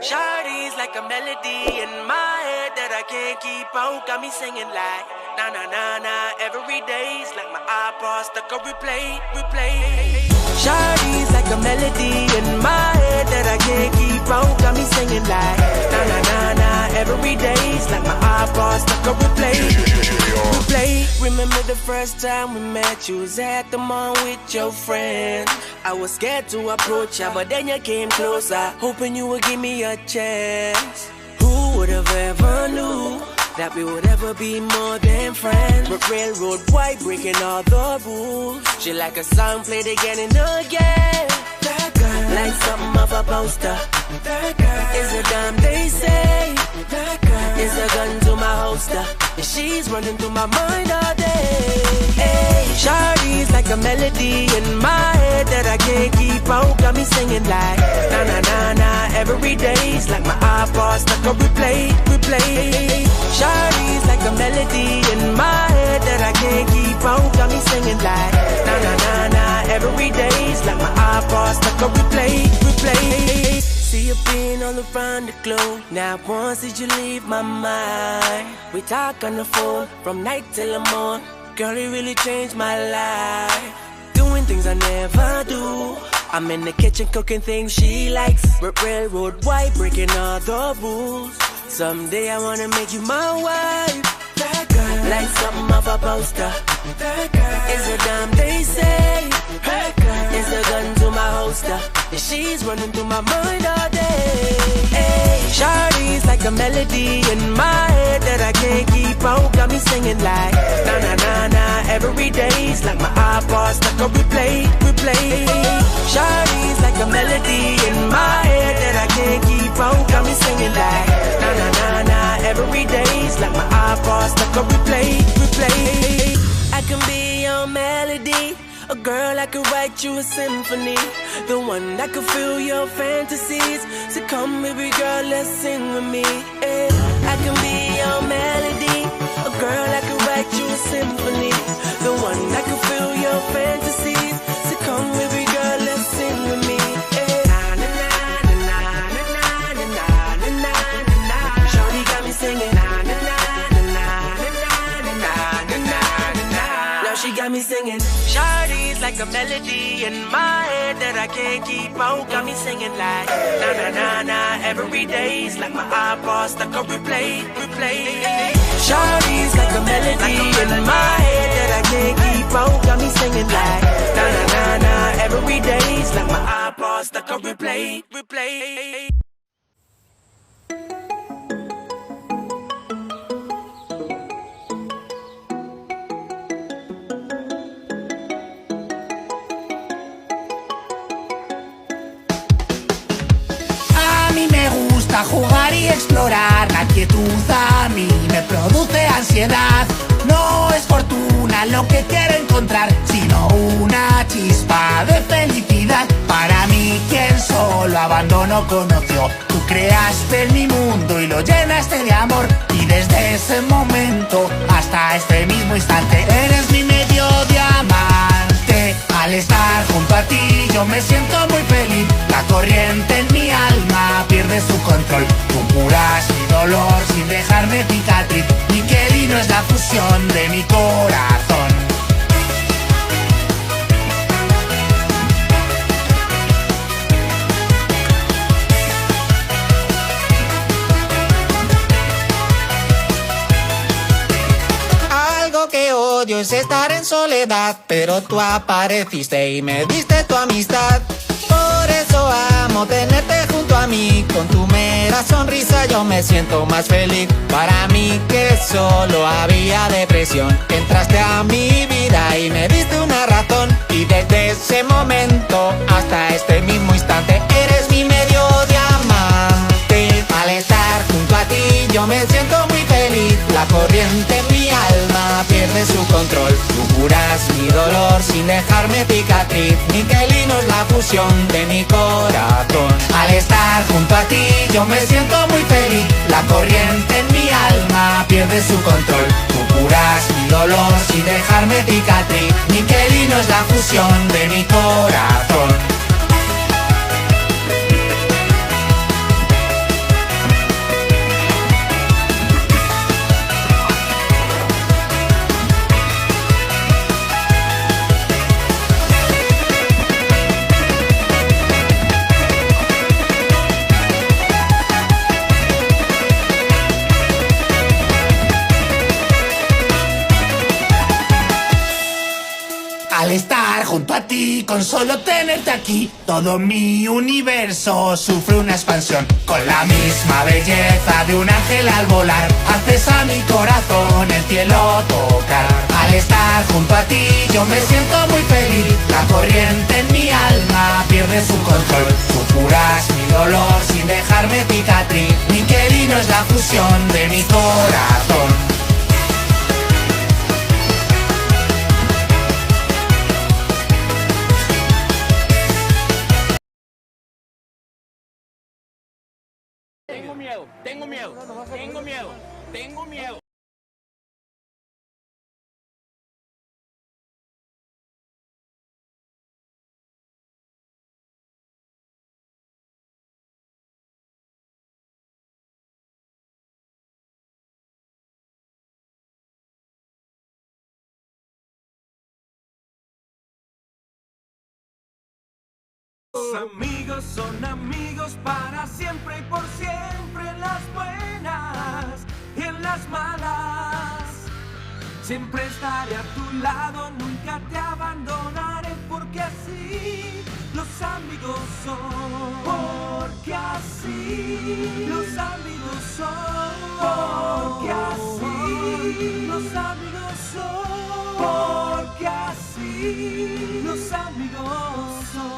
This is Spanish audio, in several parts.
Shawty's like a melody in my head that I can't keep out. Got me singing like na na na na every day's like my iPod stuck on replay, replay. Shawty's like a melody in my head that I can't keep out. Got me singing like na na na na every day's like my iPod stuck on replay, replay. Remember the first time we met? You was at the mall with your friends. I was scared to approach ya, but then you came closer, hoping you would give me a chance. Who would have ever knew that we would ever be more than friends? But railroad white breaking all the rules. She like a song played again and again. That girl, like something of a poster. That girl is a dime they say. That girl is a gun to my holster, and she's running through my mind all day. Hey, Shawty's like a melody in my head that I can't keep out. Got me singing like na na na na every day's like my iPod stuck on replay, replay. Shawty's like a melody in my head that I can't keep out. Got me singing like na na na na every day's like my iPod stuck on replay, replay. See you being all around the globe. Not once did you leave my mind. We talk on the phone from night till the morning. Girl, it really changed my life. Doing things I never do. I'm in the kitchen cooking things she likes. Railroad white breaking all the rules. Someday I wanna make you my wife. That girl, like something of a poster. That girl is a dime they say. That girl is a gun to my holster, and she's running through my mind all day. Hey, Shawty's like a melody in my head that I can't keep out. Got me singing like na na na na every day's like my iPod stuck on replay, replay. Shawty's like a melody in my head that I can't keep out. Got me singing like na na na na every day's like my iPod stuck on replay, replay. I can be your melody, a girl I could write you a symphony, the one that could fill your fantasies. So come baby girl, let's sing with me. I can be your melody, a girl I could write you a symphony, the one that could fill your fantasies. So come baby girl, let's sing with me. Shawty got me singing. She got me singing. Shawty's like a melody in my head that I can't keep out. Got me singing like na na na na every day's like my iPod stuck on replay, replay. Shawty's like a melody in my head that I can't keep out. Got me singing like na na na na every day's like my iPod stuck on replay, replay. Jugar y explorar, la quietud a mí me produce ansiedad. No es fortuna lo que quiero encontrar, sino una chispa de felicidad. Para mí quien solo abandono conoció, tú creaste en mi mundo y lo llenaste de amor. Y desde ese momento hasta este mismo instante eres mi medio diamante. Al estar junto a ti yo me siento muy feliz. La corriente en mi alma pierde su control. Tú curas mi dolor sin dejarme cicatriz. Niquelino es la fusión de mi corazón. Algo que odio es estar en soledad, pero tú apareciste y me diste tu amistad. Por eso amo tenerte junto a mí. Con tu mera sonrisa yo me siento más feliz. Para mí que solo había depresión, entraste a mi vida y me diste una razón. Y desde ese momento hasta este mismo instante eres mi medio diamante. Al estar junto a ti yo me siento muy feliz. La corriente en mi alma pierde su control. Tú curas mi dolor sin dejarme cicatriz. Niquelino es la fusión de mi corazón. Al estar junto a ti yo me siento muy feliz. La corriente en mi alma pierde su control. Tú curas mi dolor sin dejarme cicatriz. Niquelino es la fusión de mi corazón. junto a ti, con solo tenerte aquí. Todo mi universo sufre una expansión. Con la misma belleza de un ángel al volar, haces a mi corazón el cielo tocar. Al estar junto a ti yo me siento muy feliz. La corriente en mi alma pierde su control. Tú curas mi dolor sin dejarme cicatriz. Mi querido es la fusión de mi corazón. Tengo miedo, tengo miedo, tengo miedo, tengo miedo. Los amigos son amigos para siempre y por siempre, en las buenas y en las malas. Siempre estaré a tu lado, nunca te abandonaré, porque así los amigos son. Porque así los amigos son. Porque así los amigos son. Porque así los amigos son.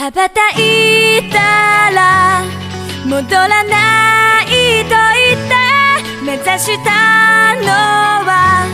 羽ばたいたら戻らないと言って目指したのは